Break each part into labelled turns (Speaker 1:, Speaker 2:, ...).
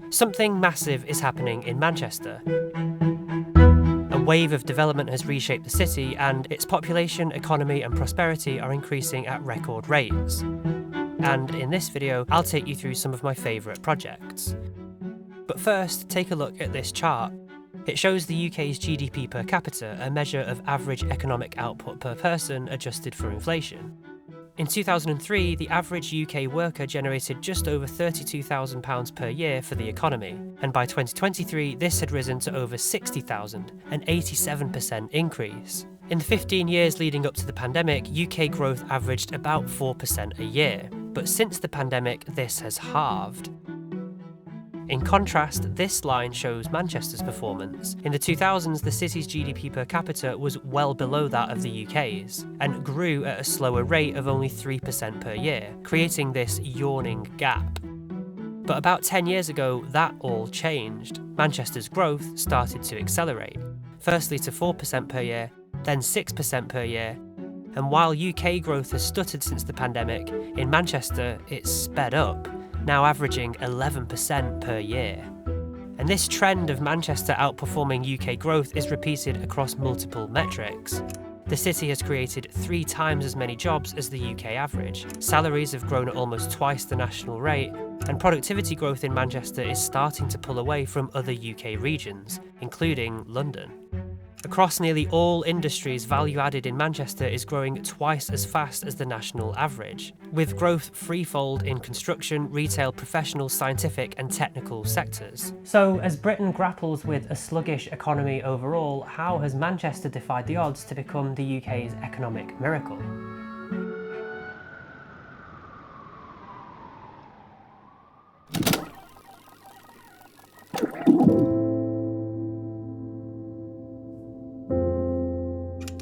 Speaker 1: Something massive is happening in Manchester. A wave of development has reshaped the city, and its population, economy, and prosperity are increasing at record rates. And in this video, I'll take you through some of my favourite projects. But first, take a look at this chart. It shows the UK's GDP per capita, a measure of average economic output per person adjusted for inflation. In 2003, the average UK worker generated just over £32,000 per year for the economy, and by 2023 this had risen to over £60,000, an 87% increase. In the 15 years leading up to the pandemic, UK growth averaged about 4% a year, but since the pandemic this has halved. In contrast, this line shows Manchester's performance. In the 2000s, the city's GDP per capita was well below that of the UK's, and grew at a slower rate of only 3% per year, creating this yawning gap. But about 10 years ago, that all changed. Manchester's growth started to accelerate, firstly to 4% per year, then 6% per year, and while UK growth has stuttered since the pandemic, in Manchester it's sped up, now averaging 11% per year. And this trend of Manchester outperforming UK growth is repeated across multiple metrics. The city has created 3 times as many jobs as the UK average, salaries have grown at almost twice the national rate, and productivity growth in Manchester is starting to pull away from other UK regions, including London. Across nearly all industries, value added in Manchester is growing twice as fast as the national average, with growth threefold in construction, retail, professional, scientific and technical sectors. So, as Britain grapples with a sluggish economy overall, how has Manchester defied the odds to become the UK's economic miracle?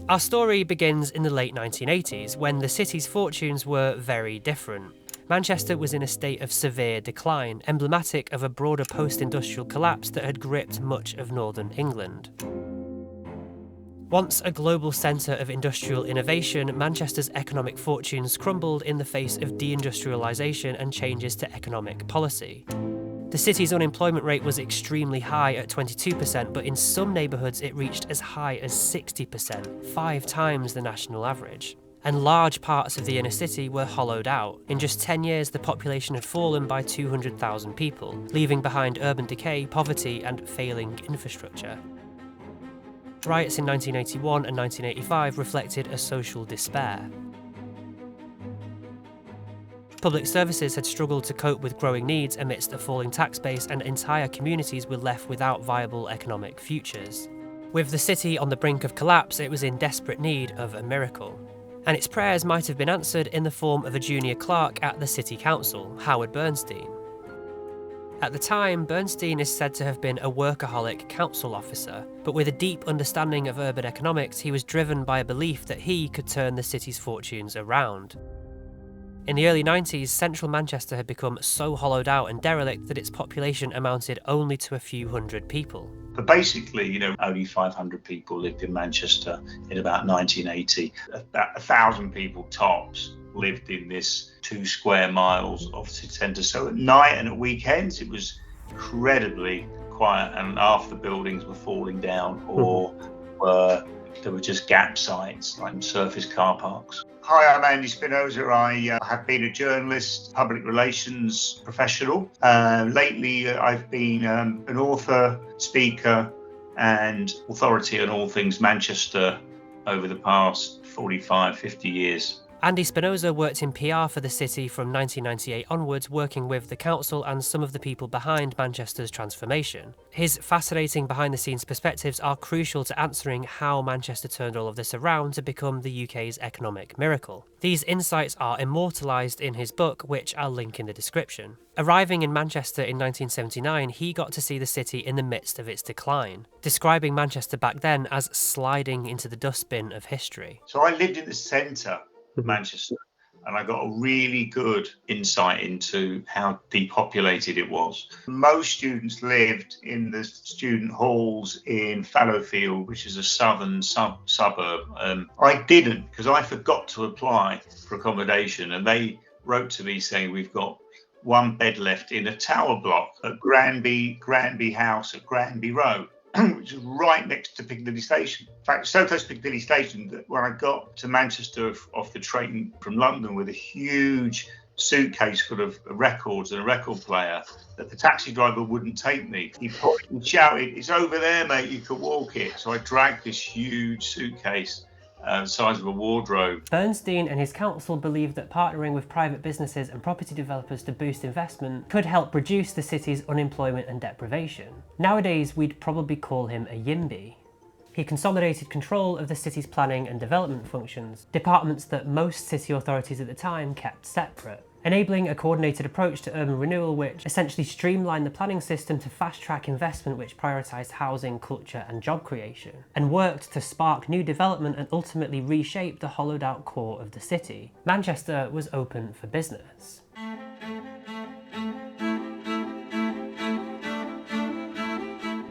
Speaker 1: Our story begins in the late 1980s, when the city's fortunes were very different. Manchester was in a state of severe decline, emblematic of a broader post-industrial collapse that had gripped much of northern England. Once a global centre of industrial innovation, Manchester's economic fortunes crumbled in the face of deindustrialisation and changes to economic policy. The city's unemployment rate was extremely high at 22%, but in some neighbourhoods it reached as high as 60%, 5 times the national average. And large parts of the inner city were hollowed out. In just 10 years, the population had fallen by 200,000 people, leaving behind urban decay, poverty, and failing infrastructure. Riots in 1981 and 1985 reflected a social despair. Public services had struggled to cope with growing needs amidst a falling tax base, and entire communities were left without viable economic futures. With the city on the brink of collapse, it was in desperate need of a miracle. And its prayers might have been answered in the form of a junior clerk at the city council, Howard Bernstein. At the time, Bernstein is said to have been a workaholic council officer, but with a deep understanding of urban economics, he was driven by a belief that he could turn the city's fortunes around. In the early 90s, central Manchester had become so hollowed out and derelict that its population amounted only to a few hundred people.
Speaker 2: But basically, only 500 people lived in Manchester in about 1980. About 1,000 people tops lived in this 2 square miles of city centre. So at night and at weekends, it was incredibly quiet, and half the buildings were falling down, or there were just gap sites like surface car parks. Hi, I'm Andy Spinoza. I have been a journalist, public relations professional. Lately, I've been an author, speaker, and authority on all things Manchester over the past 45, 50 years.
Speaker 1: Andy Spinoza worked in PR for the city from 1998 onwards, working with the council and some of the people behind Manchester's transformation. His fascinating behind-the-scenes perspectives are crucial to answering how Manchester turned all of this around to become the UK's economic miracle. These insights are immortalised in his book, which I'll link in the description. Arriving in Manchester in 1979, he got to see the city in the midst of its decline, describing Manchester back then as sliding into the dustbin of history.
Speaker 2: So I lived in the centre of Manchester, and I got a really good insight into how depopulated it was. Most students lived in the student halls in Fallowfield, which is a southern suburb. I didn't, because I forgot to apply for accommodation, and they wrote to me saying, we've got one bed left in a tower block at Granby House at Granby Road, which is right next to Piccadilly Station. In fact, so close to Piccadilly Station that when I got to Manchester off the train from London with a huge suitcase full of records and a record player, that the taxi driver wouldn't take me. He shouted, "It's over there, mate, you can walk it." So I dragged this huge suitcase the size of a wardrobe.
Speaker 1: Bernstein and his council believed that partnering with private businesses and property developers to boost investment could help reduce the city's unemployment and deprivation. Nowadays, we'd probably call him a YIMBY. He consolidated control of the city's planning and development functions, departments that most city authorities at the time kept separate, enabling a coordinated approach to urban renewal which essentially streamlined the planning system to fast-track investment which prioritised housing, culture and job creation, and worked to spark new development and ultimately reshape the hollowed-out core of the city. Manchester was open for business.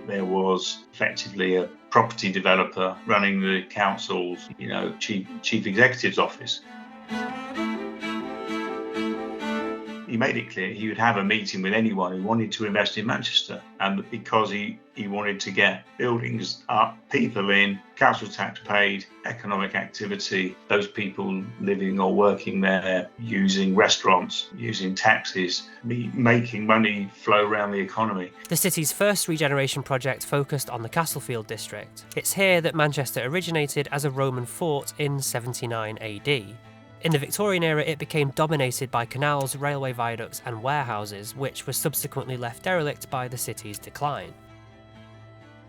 Speaker 2: There was effectively a property developer running the council's, chief executive's office. He made it clear he would have a meeting with anyone who wanted to invest in Manchester, and because he wanted to get buildings up, people in, council tax paid, economic activity, those people living or working there, using restaurants, using taxis, making money flow around the economy.
Speaker 1: The city's first regeneration project focused on the Castlefield district. It's here that Manchester originated as a Roman fort in 79 AD. In the Victorian era, it became dominated by canals, railway viaducts and warehouses, which were subsequently left derelict by the city's decline.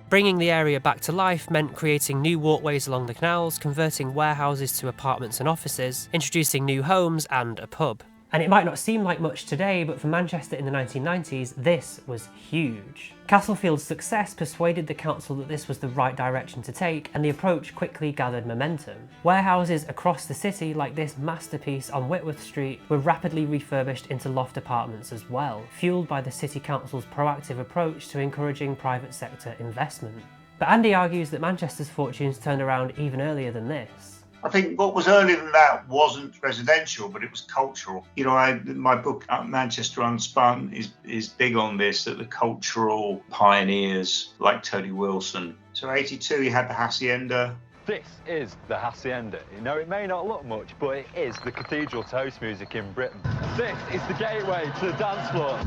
Speaker 1: Bringing the area back to life meant creating new walkways along the canals, converting warehouses to apartments and offices, introducing new homes and a pub. And it might not seem like much today, but for Manchester in the 1990s, this was huge. Castlefield's success persuaded the council that this was the right direction to take, and the approach quickly gathered momentum. Warehouses across the city, like this masterpiece on Whitworth Street, were rapidly refurbished into loft apartments as well, fueled by the city council's proactive approach to encouraging private sector investment. But Andy argues that Manchester's fortunes turned around even earlier than this.
Speaker 2: I think what was earlier than that wasn't residential, but it was cultural. My book, Manchester Unspun, is big on this, that the cultural pioneers like Tony Wilson. So 82, you had the Hacienda.
Speaker 3: This is the Hacienda. It may not look much, but it is the cathedral to house music in Britain. This is the gateway to the dance floor.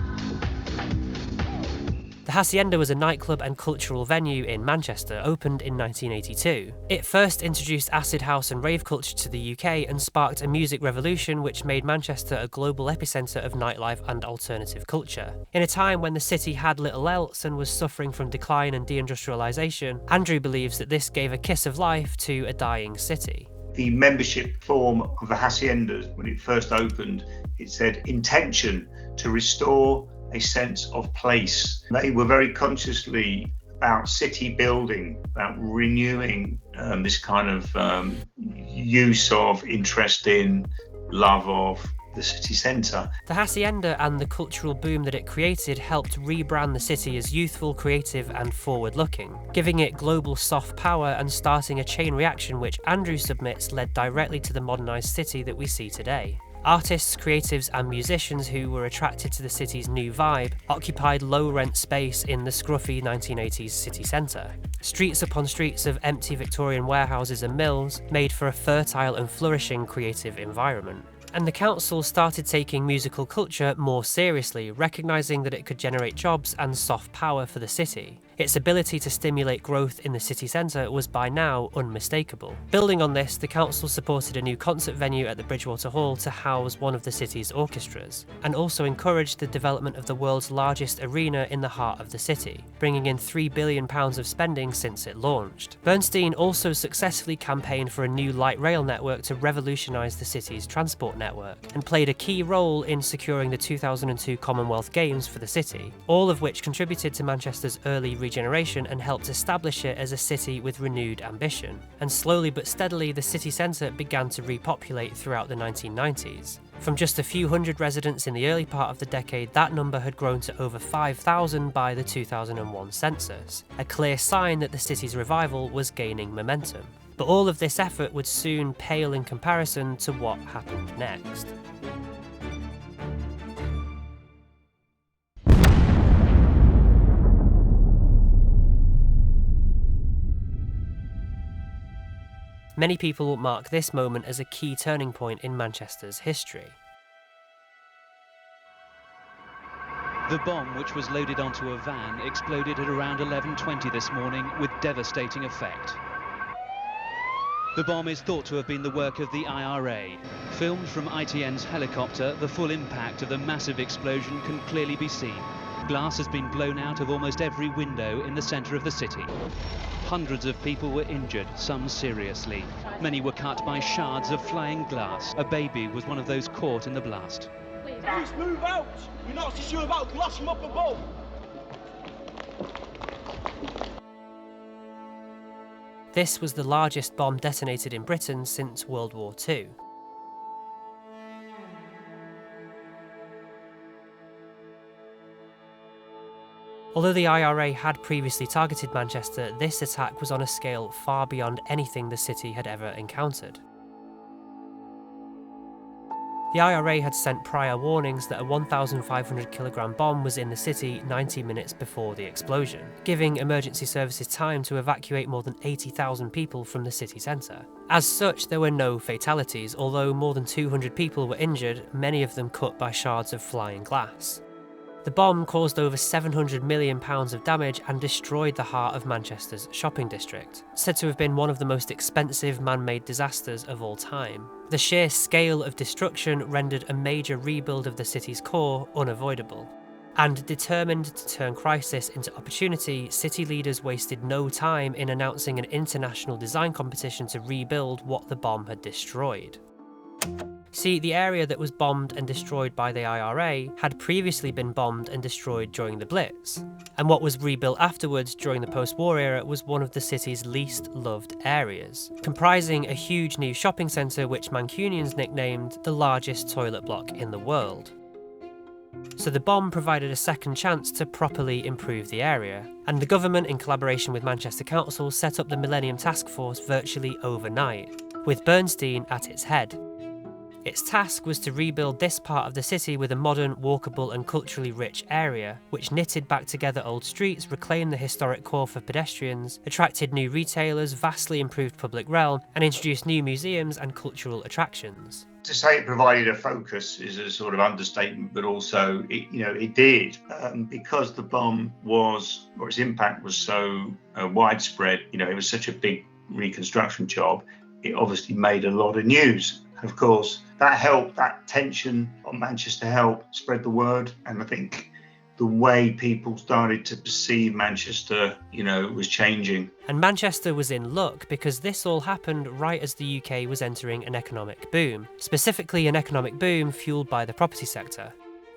Speaker 1: The Hacienda was a nightclub and cultural venue in Manchester, opened in 1982. It first introduced acid house and rave culture to the UK and sparked a music revolution which made Manchester a global epicentre of nightlife and alternative culture. In a time when the city had little else and was suffering from decline and deindustrialisation, Andrew believes that this gave a kiss of life to a dying city.
Speaker 2: The membership form of the Haciendas, when it first opened, it said intention to restore a sense of place. They were very consciously about city building, about renewing this kind of use of, interest in, love of the city centre.
Speaker 1: The Hacienda and the cultural boom that it created helped rebrand the city as youthful, creative and forward-looking, giving it global soft power and starting a chain reaction which Andrew submits led directly to the modernised city that we see today. Artists, creatives and musicians who were attracted to the city's new vibe occupied low-rent space in the scruffy 1980s city centre. Streets upon streets of empty Victorian warehouses and mills made for a fertile and flourishing creative environment. And the council started taking musical culture more seriously, recognising that it could generate jobs and soft power for the city. Its ability to stimulate growth in the city centre was by now unmistakable. Building on this, the council supported a new concert venue at the Bridgewater Hall to house one of the city's orchestras, and also encouraged the development of the world's largest arena in the heart of the city, bringing in £3 billion of spending since it launched. Bernstein also successfully campaigned for a new light rail network to revolutionise the city's transport network, and played a key role in securing the 2002 Commonwealth Games for the city, all of which contributed to Manchester's early regeneration and helped establish it as a city with renewed ambition. And slowly but steadily, the city centre began to repopulate throughout the 1990s. From just a few hundred residents in the early part of the decade, that number had grown to over 5,000 by the 2001 census, a clear sign that the city's revival was gaining momentum. But all of this effort would soon pale in comparison to what happened next. Many people mark this moment as a key turning point in Manchester's history.
Speaker 4: The bomb, which was loaded onto a van, exploded at around 11:20 this morning with devastating effect. The bomb is thought to have been the work of the IRA. Filmed from ITN's helicopter, the full impact of the massive explosion can clearly be seen. Glass has been blown out of almost every window in the centre of the city. Hundreds of people were injured, some seriously. Many were cut by shards of flying glass. A baby was one of those caught in the blast.
Speaker 5: Please move out! We're not so sure about glass from up above!
Speaker 1: This was the largest bomb detonated in Britain since World War II. Although the IRA had previously targeted Manchester, this attack was on a scale far beyond anything the city had ever encountered. The IRA had sent prior warnings that a 1,500 kilogram bomb was in the city 90 minutes before the explosion, giving emergency services time to evacuate more than 80,000 people from the city centre. As such, there were no fatalities, although more than 200 people were injured, many of them cut by shards of flying glass. The bomb caused over £700 million of damage and destroyed the heart of Manchester's shopping district, said to have been one of the most expensive man-made disasters of all time. The sheer scale of destruction rendered a major rebuild of the city's core unavoidable. And determined to turn crisis into opportunity, city leaders wasted no time in announcing an international design competition to rebuild what the bomb had destroyed. See, the area that was bombed and destroyed by the IRA had previously been bombed and destroyed during the Blitz, and what was rebuilt afterwards during the post-war era was one of the city's least loved areas, comprising a huge new shopping centre which Mancunians nicknamed the largest toilet block in the world. So the bomb provided a second chance to properly improve the area, and the government, in collaboration with Manchester Council, set up the Millennium Task Force virtually overnight, with Bernstein at its head. Its task was to rebuild this part of the city with a modern, walkable and culturally rich area, which knitted back together old streets, reclaimed the historic core for pedestrians, attracted new retailers, vastly improved public realm, and introduced new museums and cultural attractions.
Speaker 2: To say it provided a focus is a sort of understatement, but also it did, because the bomb was, or its impact was so widespread. It was such a big reconstruction job. It obviously made a lot of news. Of course, that helped, that tension on Manchester helped spread the word. And I think the way people started to perceive Manchester, was changing.
Speaker 1: And Manchester was in luck because this all happened right as the UK was entering an economic boom, specifically an economic boom fueled by the property sector.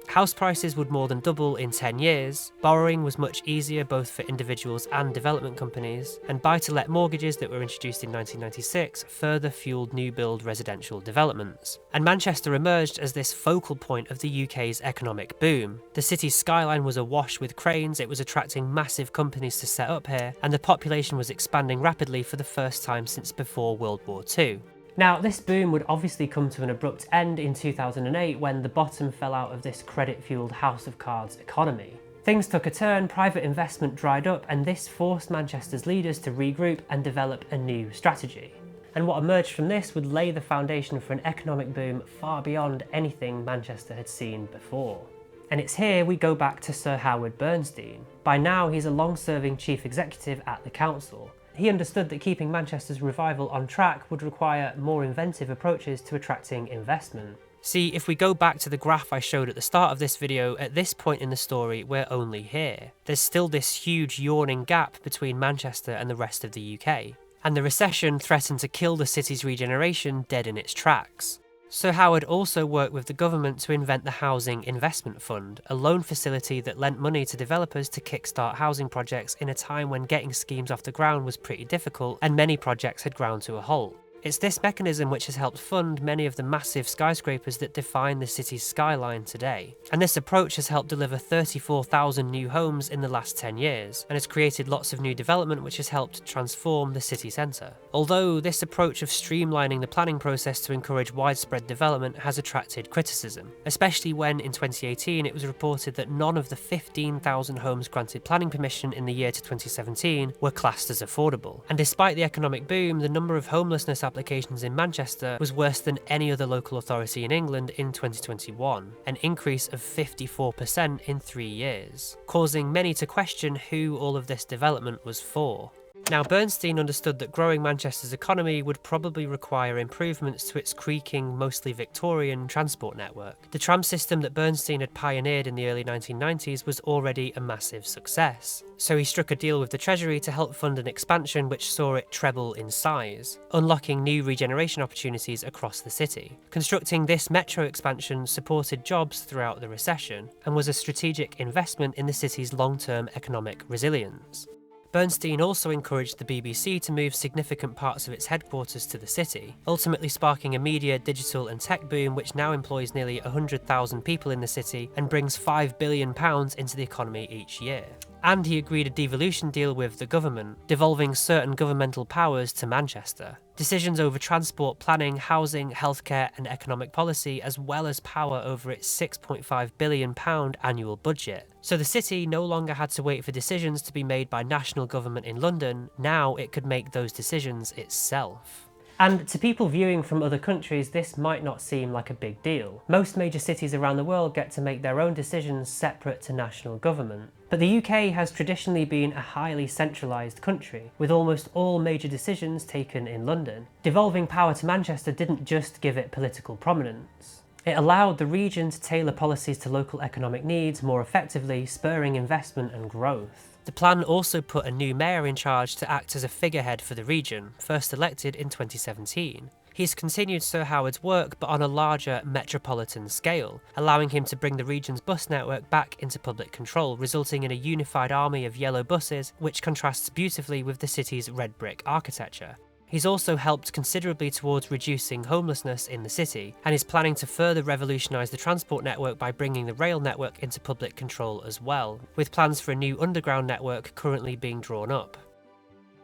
Speaker 1: House prices would more than double in 10 years, borrowing was much easier both for individuals and development companies, and buy-to-let mortgages that were introduced in 1996 further fueled new-build residential developments. And Manchester emerged as this focal point of the UK's economic boom. The city's skyline was awash with cranes, it was attracting massive companies to set up here, and the population was expanding rapidly for the first time since before World War II. Now, this boom would obviously come to an abrupt end in 2008 when the bottom fell out of this credit-fueled house of cards economy. Things took a turn, private investment dried up, and this forced Manchester's leaders to regroup and develop a new strategy. And what emerged from this would lay the foundation for an economic boom far beyond anything Manchester had seen before. And it's here we go back to Sir Howard Bernstein. By now, he's a long-serving chief executive at the council. He understood that keeping Manchester's revival on track would require more inventive approaches to attracting investment. See, if we go back to the graph I showed at the start of this video, at this point in the story we're only here. There's still this huge yawning gap between Manchester and the rest of the UK, and the recession threatened to kill the city's regeneration dead in its tracks. Sir Howard also worked with the government to invent the Housing Investment Fund, a loan facility that lent money to developers to kickstart housing projects in a time when getting schemes off the ground was pretty difficult and many projects had ground to a halt. It's this mechanism which has helped fund many of the massive skyscrapers that define the city's skyline today. And this approach has helped deliver 34,000 new homes in the last 10 years, and has created lots of new development which has helped transform the city centre. Although this approach of streamlining the planning process to encourage widespread development has attracted criticism, especially when in 2018 it was reported that none of the 15,000 homes granted planning permission in the year to 2017 were classed as affordable. And despite the economic boom, the number of homelessness applications in Manchester was worse than any other local authority in England in 2021, an increase of 54% in 3 years, causing many to question who all of this development was for. Now, Bernstein understood that growing Manchester's economy would probably require improvements to its creaking, mostly Victorian transport network. The tram system that Bernstein had pioneered in the early 1990s was already a massive success. So he struck a deal with the Treasury to help fund an expansion which saw it treble in size, unlocking new regeneration opportunities across the city. Constructing this metro expansion supported jobs throughout the recession and was a strategic investment in the city's long-term economic resilience. Bernstein also encouraged the BBC to move significant parts of its headquarters to the city, ultimately sparking a media, digital and tech boom which now employs nearly 100,000 people in the city and brings £5 billion into the economy each year. And he agreed a devolution deal with the government, devolving certain governmental powers to Manchester. Decisions over transport planning, housing, healthcare and economic policy, as well as power over its £6.5 billion annual budget. So the city no longer had to wait for decisions to be made by national government in London, now it could make those decisions itself. And to people viewing from other countries, this might not seem like a big deal. Most major cities around the world get to make their own decisions separate to national government. But the UK has traditionally been a highly centralised country, with almost all major decisions taken in London. Devolving power to Manchester didn't just give it political prominence. It allowed the region to tailor policies to local economic needs more effectively, spurring investment and growth. The plan also put a new mayor in charge to act as a figurehead for the region, first elected in 2017. He's continued Sir Howard's work but on a larger metropolitan scale, allowing him to bring the region's bus network back into public control, resulting in a unified army of yellow buses, which contrasts beautifully with the city's red brick architecture. He's also helped considerably towards reducing homelessness in the city, and is planning to further revolutionise the transport network by bringing the rail network into public control as well, with plans for a new underground network currently being drawn up.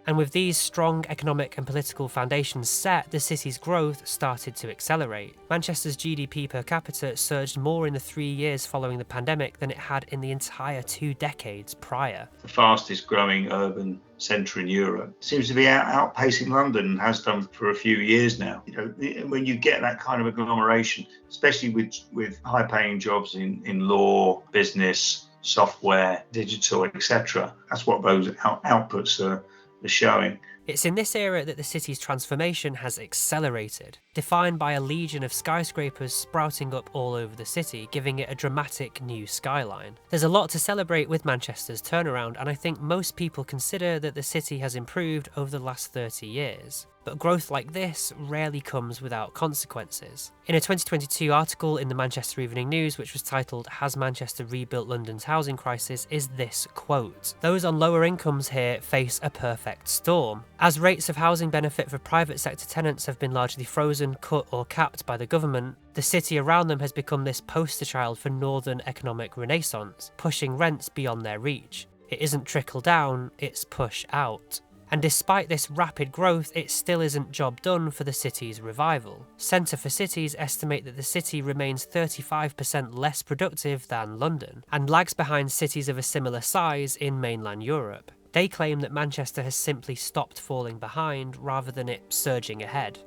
Speaker 1: And with these strong economic and political foundations set, the city's growth started to accelerate. Manchester's GDP per capita surged more in the 3 years following the pandemic than it had in the entire 2 decades prior.
Speaker 2: The fastest growing urban centre in Europe seems to be outpacing London and has done for a few years now. You know, when you get that kind of agglomeration, especially with high-paying jobs in law, business, software, digital, etc., that's what those outputs are showing.
Speaker 1: It's in this era that the city's transformation has accelerated, defined by a legion of skyscrapers sprouting up all over the city, giving it a dramatic new skyline. There's a lot to celebrate with Manchester's turnaround, and I think most people consider that the city has improved over the last 30 years. But growth like this rarely comes without consequences. In a 2022 article in the Manchester Evening News, which was titled "Has Manchester Rebuilt London's Housing Crisis?" is this quote: "Those on lower incomes here face a perfect storm. As rates of housing benefit for private sector tenants have been largely frozen, cut or capped by the government, the city around them has become this poster child for northern economic renaissance, pushing rents beyond their reach. It isn't trickle down, it's push out. And despite this rapid growth, it still isn't job done for the city's revival. Centre for Cities estimate that the city remains 35% less productive than London, and lags behind cities of a similar size in mainland Europe. They claim that Manchester has simply stopped falling behind rather than it surging ahead."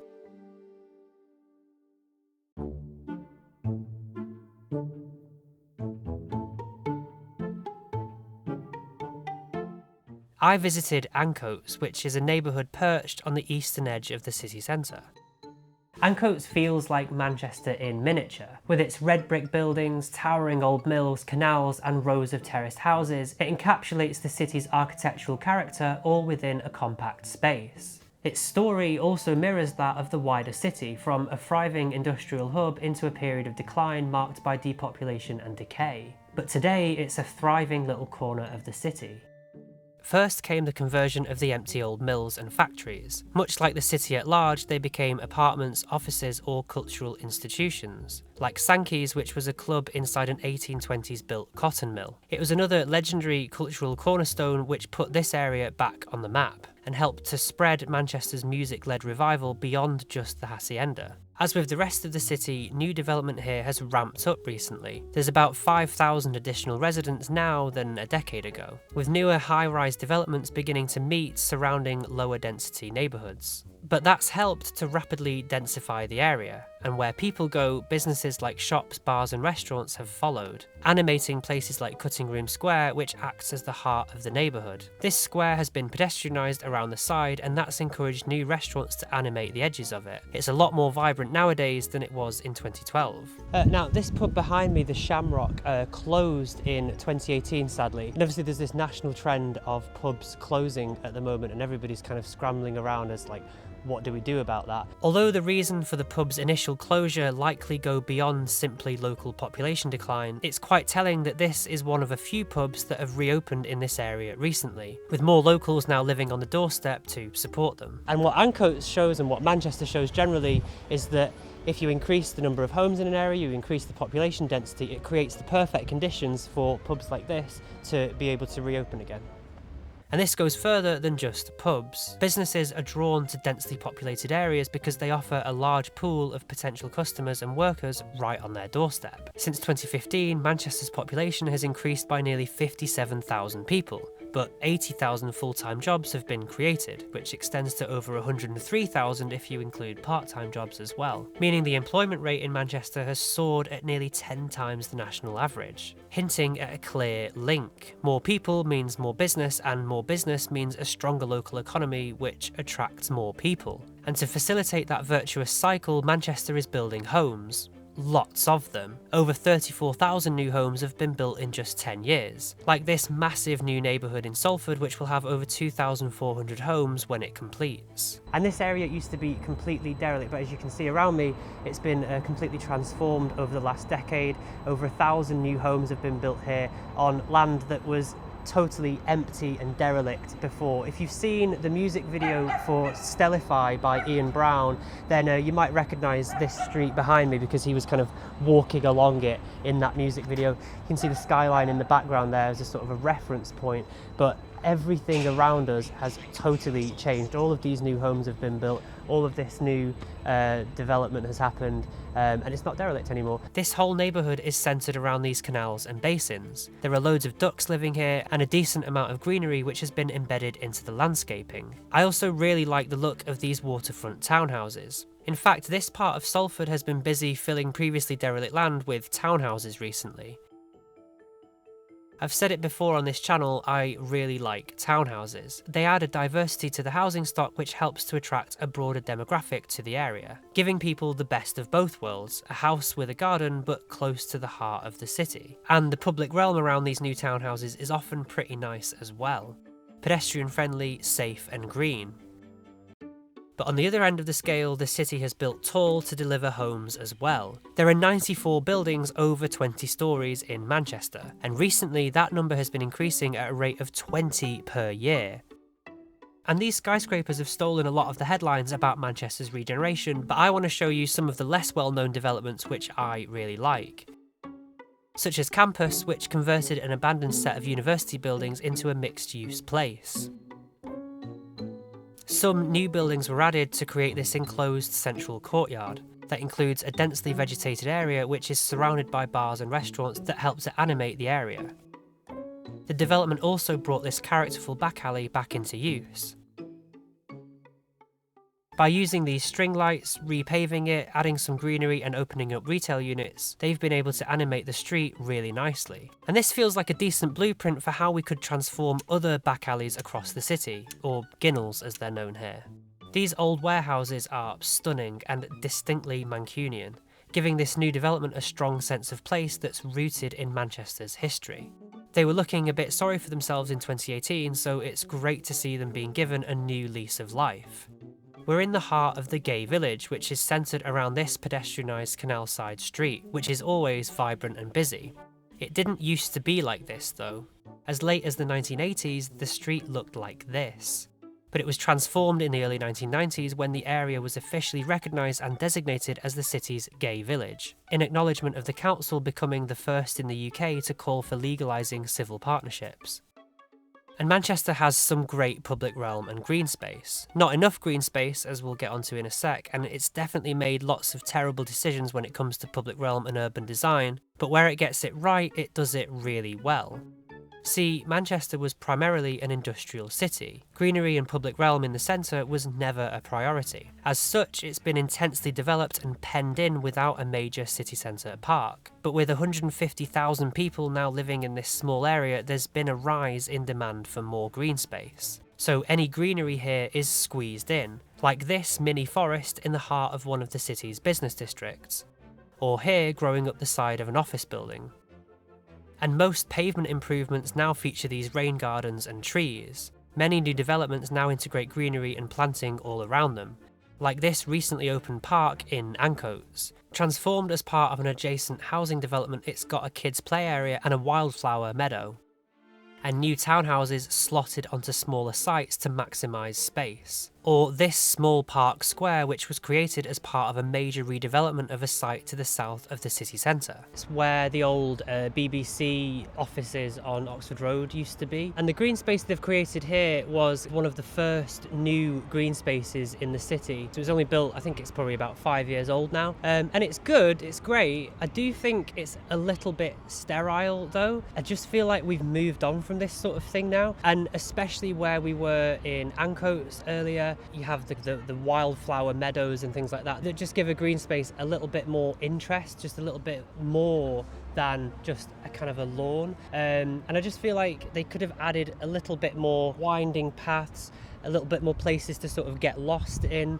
Speaker 1: I visited Ancoats, which is a neighbourhood perched on the eastern edge of the city centre. Ancoats feels like Manchester in miniature. With its red brick buildings, towering old mills, canals and rows of terraced houses, it encapsulates the city's architectural character all within a compact space. Its story also mirrors that of the wider city, from a thriving industrial hub into a period of decline marked by depopulation and decay. But today it's a thriving little corner of the city. First came the conversion of the empty old mills and factories. Much like the city at large, they became apartments, offices or cultural institutions, like Sankey's, which was a club inside an 1820s built cotton mill. It was another legendary cultural cornerstone which put this area back on the map and helped to spread Manchester's music-led revival beyond just the hacienda. As with the rest of the city, new development here has ramped up recently. There's about 5,000 additional residents now than a decade ago, with newer high-rise developments beginning to meet surrounding lower density neighbourhoods. But that's helped to rapidly densify the area, and where people go, businesses like shops, bars and restaurants have followed, animating places like Cutting Room Square, which acts as the heart of the neighbourhood. This square has been pedestrianised around the side, and that's encouraged new restaurants to animate the edges of it. It's a lot more vibrant nowadays than it was in 2012. Now, this pub behind me, the Shamrock, closed in 2018, sadly. And obviously there's this national trend of pubs closing at the moment, and everybody's kind of scrambling around as like, what do we do about that? Although the reason for the pub's initial closure likely go beyond simply local population decline, it's quite telling that this is one of a few pubs that have reopened in this area recently, with more locals now living on the doorstep to support them. And what Ancoats shows, and what Manchester shows generally, is that if you increase the number of homes in an area, you increase the population density, it creates the perfect conditions for pubs like this to be able to reopen again. And this goes further than just pubs. Businesses are drawn to densely populated areas because they offer a large pool of potential customers and workers right on their doorstep. Since 2015, Manchester's population has increased by nearly 57,000 people, but 80,000 full-time jobs have been created, which extends to over 103,000 if you include part-time jobs as well, meaning the employment rate in Manchester has soared at nearly 10 times the national average, hinting at a clear link. More people means more business, and more business means a stronger local economy, which attracts more people. And to facilitate that virtuous cycle, Manchester is building homes. Lots of them. Over 34,000 new homes have been built in just 10 years, like this massive new neighbourhood in Salford, which will have over 2,400 homes when it completes. And this area used to be completely derelict, but as you can see around me, it's been completely transformed over the last decade. Over 1,000 new homes have been built here on land that was totally empty and derelict before. If you've seen the music video for Stellify by Ian Brown, then you might recognise this street behind me because he was kind of walking along it in that music video. You can see the skyline in the background there as a sort of a reference point, but everything around us has totally changed. All of these new homes have been built, all of this new development has happened, and it's not derelict anymore. This whole neighbourhood is centred around these canals and basins. There are loads of ducks living here and a decent amount of greenery which has been embedded into the landscaping. I also really like the look of these waterfront townhouses. In fact, this part of Salford has been busy filling previously derelict land with townhouses recently. I've said it before on this channel, I really like townhouses. They add a diversity to the housing stock which helps to attract a broader demographic to the area, giving people the best of both worlds, a house with a garden but close to the heart of the city. And the public realm around these new townhouses is often pretty nice as well. Pedestrian friendly, safe and green. But on the other end of the scale, the city has built tall to deliver homes as well. There are 94 buildings over 20 stories in Manchester, and recently that number has been increasing at a rate of 20 per year. And these skyscrapers have stolen a lot of the headlines about Manchester's regeneration, but I want to show you some of the less well-known developments which I really like. Such as Campus, which converted an abandoned set of university buildings into a mixed-use place. Some new buildings were added to create this enclosed central courtyard that includes a densely vegetated area which is surrounded by bars and restaurants that help to animate the area. The development also brought this characterful back alley back into use. By using these string lights, repaving it, adding some greenery and opening up retail units, they've been able to animate the street really nicely. And this feels like a decent blueprint for how we could transform other back alleys across the city, or ginnels as they're known here. These old warehouses are stunning and distinctly Mancunian, giving this new development a strong sense of place that's rooted in Manchester's history. They were looking a bit sorry for themselves in 2018, so it's great to see them being given a new lease of life. We're in the heart of the gay village, which is centred around this pedestrianised canal-side street, which is always vibrant and busy. It didn't used to be like this though. As late as the 1980s, the street looked like this. But it was transformed in the early 1990s when the area was officially recognised and designated as the city's gay village, in acknowledgement of the council becoming the first in the UK to call for legalising civil partnerships. And Manchester has some great public realm and green space. Not enough green space, as we'll get onto in a sec, and it's definitely made lots of terrible decisions when it comes to public realm and urban design, but where it gets it right, it does it really well. See, Manchester was primarily an industrial city. Greenery and public realm in the centre was never a priority. As such, it's been intensely developed and penned in without a major city centre park. But with 150,000 people now living in this small area, there's been a rise in demand for more green space. So any greenery here is squeezed in, like this mini forest in the heart of one of the city's business districts, or here growing up the side of an office building. And most pavement improvements now feature these rain gardens and trees. Many new developments now integrate greenery and planting all around them, like this recently opened park in Ancoats. Transformed as part of an adjacent housing development, it's got a kids' play area and a wildflower meadow, and new townhouses slotted onto smaller sites to maximise space. Or this small park square, which was created as part of a major redevelopment of a site to the south of the city centre. It's where the old BBC offices on Oxford Road used to be. And the green space they've created here was one of the first new green spaces in the city. So it was only built, I think it's probably about 5 years old now. And it's good, it's great. I do think it's a little bit sterile though. I just feel like we've moved on from this sort of thing now. And especially where we were in Ancoats earlier, you have the wildflower meadows and things like that just give a green space a little bit more interest, just a little bit more than just a kind of a lawn. And I just feel like they could have added a little bit more winding paths, a little bit more places to sort of get lost in,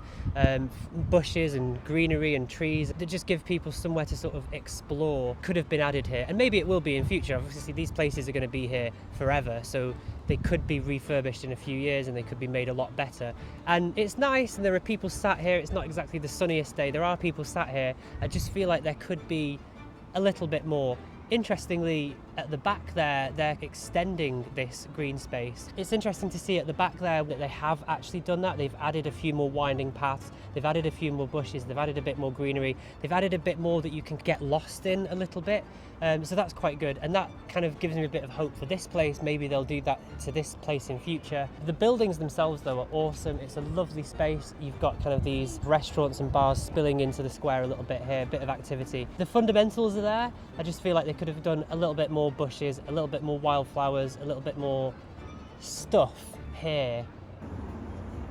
Speaker 1: bushes and greenery and trees that just give people somewhere to sort of explore. Could have been added here, and maybe it will be in future. Obviously these places are going to be here forever, so they could be refurbished in a few years and they could be made a lot better. And it's nice, and there are people sat here. It's not exactly the sunniest day. There are people sat here. I just feel like there could be a little bit more. Interestingly, at the back there, they're extending this green space. It's interesting to see at the back there that they have actually done that. They've added a few more winding paths, they've added a few more bushes, they've added a bit more greenery, they've added a bit more that you can get lost in a little bit. So that's quite good, and that kind of gives me a bit of hope for this place. Maybe they'll do that to this place in future. The buildings themselves though are awesome. It's a lovely space. You've got kind of these restaurants and bars spilling into the square a little bit here, a bit of activity. The fundamentals are there. I just feel like they could have done a little bit more bushes, a little bit more wildflowers, a little bit more stuff here.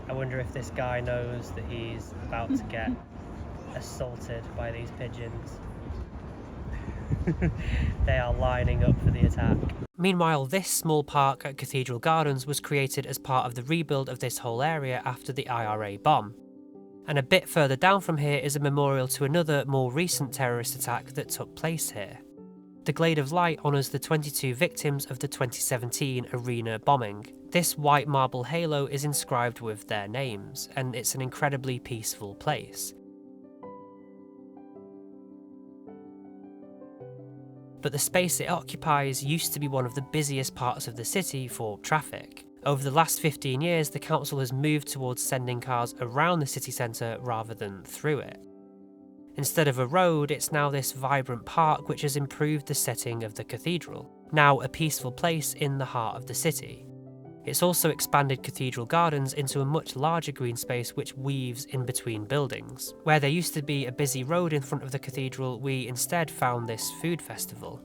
Speaker 1: I wonder if this guy knows that he's about to get assaulted by these pigeons. They are lining up for the attack. Meanwhile, this small park at Cathedral Gardens was created as part of the rebuild of this whole area after the IRA bomb. And a bit further down from here is a memorial to another, more recent terrorist attack that took place here. The Glade of Light honours the 22 victims of the 2017 arena bombing. This white marble halo is inscribed with their names, and it's an incredibly peaceful place. But the space it occupies used to be one of the busiest parts of the city for traffic. Over the last 15 years, the council has moved towards sending cars around the city centre rather than through it. Instead of a road, it's now this vibrant park which has improved the setting of the cathedral, now a peaceful place in the heart of the city. It's also expanded Cathedral Gardens into a much larger green space which weaves in between buildings. Where there used to be a busy road in front of the cathedral, we instead found this food festival.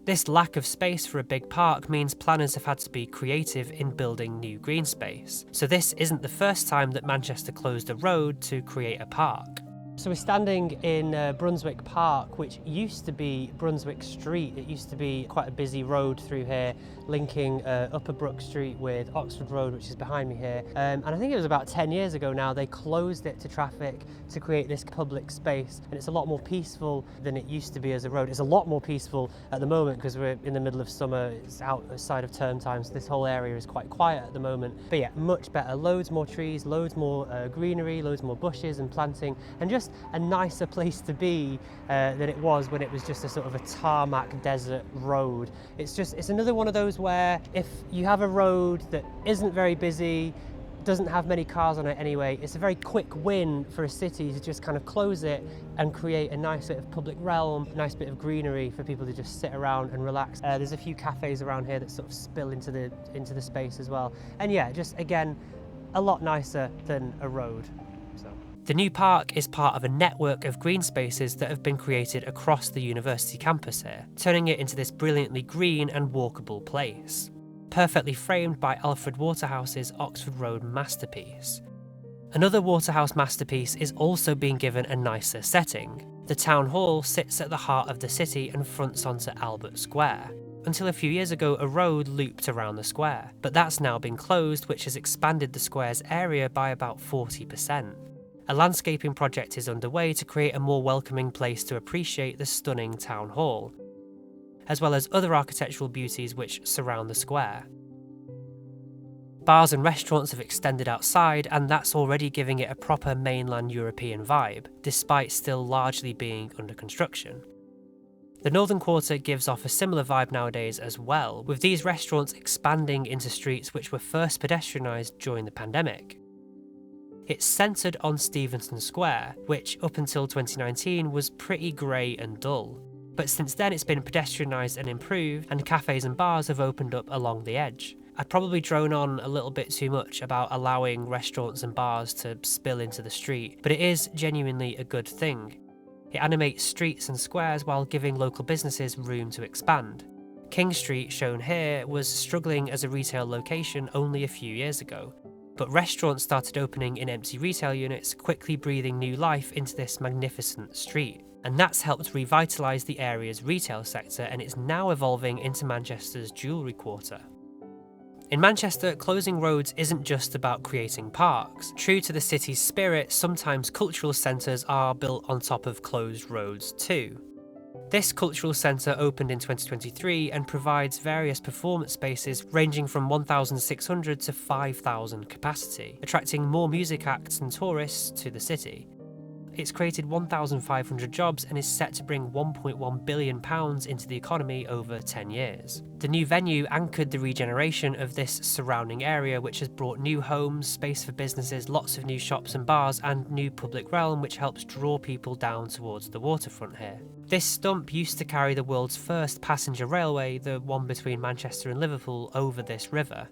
Speaker 1: This lack of space for a big park means planners have had to be creative in building new green space. So this isn't the first time that Manchester closed a road to create a park. So we're standing in Brunswick Park, which used to be Brunswick Street. It used to be quite a busy road through here, linking Upper Brook Street with Oxford Road, which is behind me here. And I think it was about 10 years ago now, they closed it to traffic to create this public space. And it's a lot more peaceful than it used to be as a road. It's a lot more peaceful at the moment because we're in the middle of summer. It's outside of term time, so this whole area is quite quiet at the moment. But yeah, much better. Loads more trees, loads more greenery, loads more bushes and planting, and just a nicer place to be than it was when it was just a sort of a tarmac desert road. It's another one of those where if you have a road that isn't very busy, doesn't have many cars on it anyway, it's a very quick win for a city to just kind of close it and create a nice bit of public realm, a nice bit of greenery for people to just sit around and relax. There's a few cafes around here that sort of spill into the space as well. And yeah, just again, a lot nicer than a road. The new park is part of a network of green spaces that have been created across the university campus here, turning it into this brilliantly green and walkable place, perfectly framed by Alfred Waterhouse's Oxford Road masterpiece. Another Waterhouse masterpiece is also being given a nicer setting. The town hall sits at the heart of the city and fronts onto Albert Square. Until a few years ago, a road looped around the square, but that's now been closed, which has expanded the square's area by about 40%. A landscaping project is underway to create a more welcoming place to appreciate the stunning town hall, as well as other architectural beauties which surround the square. Bars and restaurants have extended outside, and that's already giving it a proper mainland European vibe, despite still largely being under construction. The Northern Quarter gives off a similar vibe nowadays as well, with these restaurants expanding into streets which were first pedestrianised during the pandemic. It's centred on Stevenson Square, which up until 2019 was pretty grey and dull. But since then it's been pedestrianised and improved, and cafes and bars have opened up along the edge. I'd probably drone on a little bit too much about allowing restaurants and bars to spill into the street, but it is genuinely a good thing. It animates streets and squares while giving local businesses room to expand. King Street, shown here, was struggling as a retail location only a few years ago, but restaurants started opening in empty retail units, quickly breathing new life into this magnificent street. And that's helped revitalise the area's retail sector, and it's now evolving into Manchester's jewellery quarter. In Manchester, closing roads isn't just about creating parks. True to the city's spirit, sometimes cultural centres are built on top of closed roads too. This cultural centre opened in 2023 and provides various performance spaces ranging from 1,600 to 5,000 capacity, attracting more music acts and tourists to the city. It's created 1,500 jobs and is set to bring £1.1 billion into the economy over 10 years. The new venue anchored the regeneration of this surrounding area, which has brought new homes, space for businesses, lots of new shops and bars, and new public realm, which helps draw people down towards the waterfront here. This stump used to carry the world's first passenger railway, the one between Manchester and Liverpool, over this river.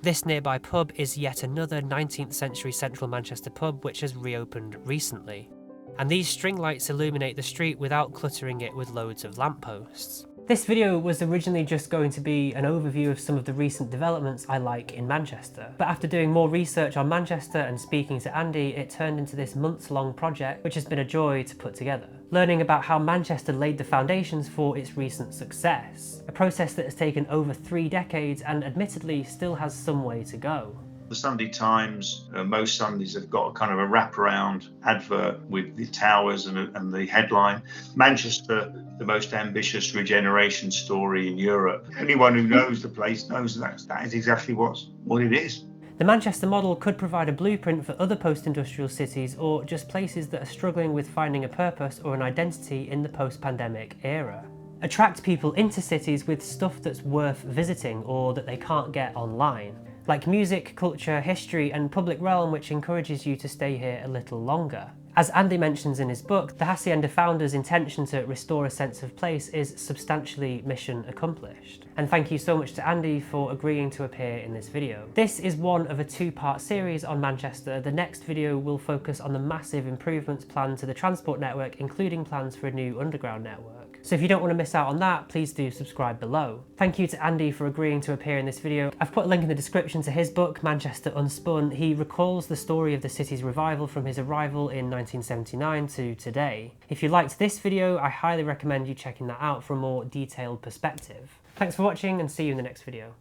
Speaker 1: This nearby pub is yet another 19th century central Manchester pub which has reopened recently. And these string lights illuminate the street without cluttering it with loads of lampposts. This video was originally just going to be an overview of some of the recent developments I like in Manchester. But after doing more research on Manchester and speaking to Andy, it turned into this months-long project which has been a joy to put together. Learning about how Manchester laid the foundations for its recent success. A process that has taken over 3 decades and admittedly still has some way to go.
Speaker 2: The Sunday Times, most Sundays have got a kind of a wraparound advert with the towers and the headline, Manchester, the most ambitious regeneration story in Europe. Anyone who knows the place knows that is exactly what it is.
Speaker 1: The Manchester model could provide a blueprint for other post-industrial cities or just places that are struggling with finding a purpose or an identity in the post-pandemic era. Attract people into cities with stuff that's worth visiting or that they can't get online, like music, culture, history and public realm, which encourages you to stay here a little longer. As Andy mentions in his book, the Hacienda founder's intention to restore a sense of place is substantially mission accomplished. And thank you so much to Andy for agreeing to appear in this video. This is one of a 2-part series on Manchester. The next video will focus on the massive improvements planned to the transport network, including plans for a new underground network. So if you don't want to miss out on that, please do subscribe below. Thank you to Andy for agreeing to appear in this video. I've put a link in the description to his book, Manchester Unspun. He recalls the story of the city's revival from his arrival in 1979 to today. If you liked this video, I highly recommend you checking that out for a more detailed perspective. Thanks for watching and see you in the next video.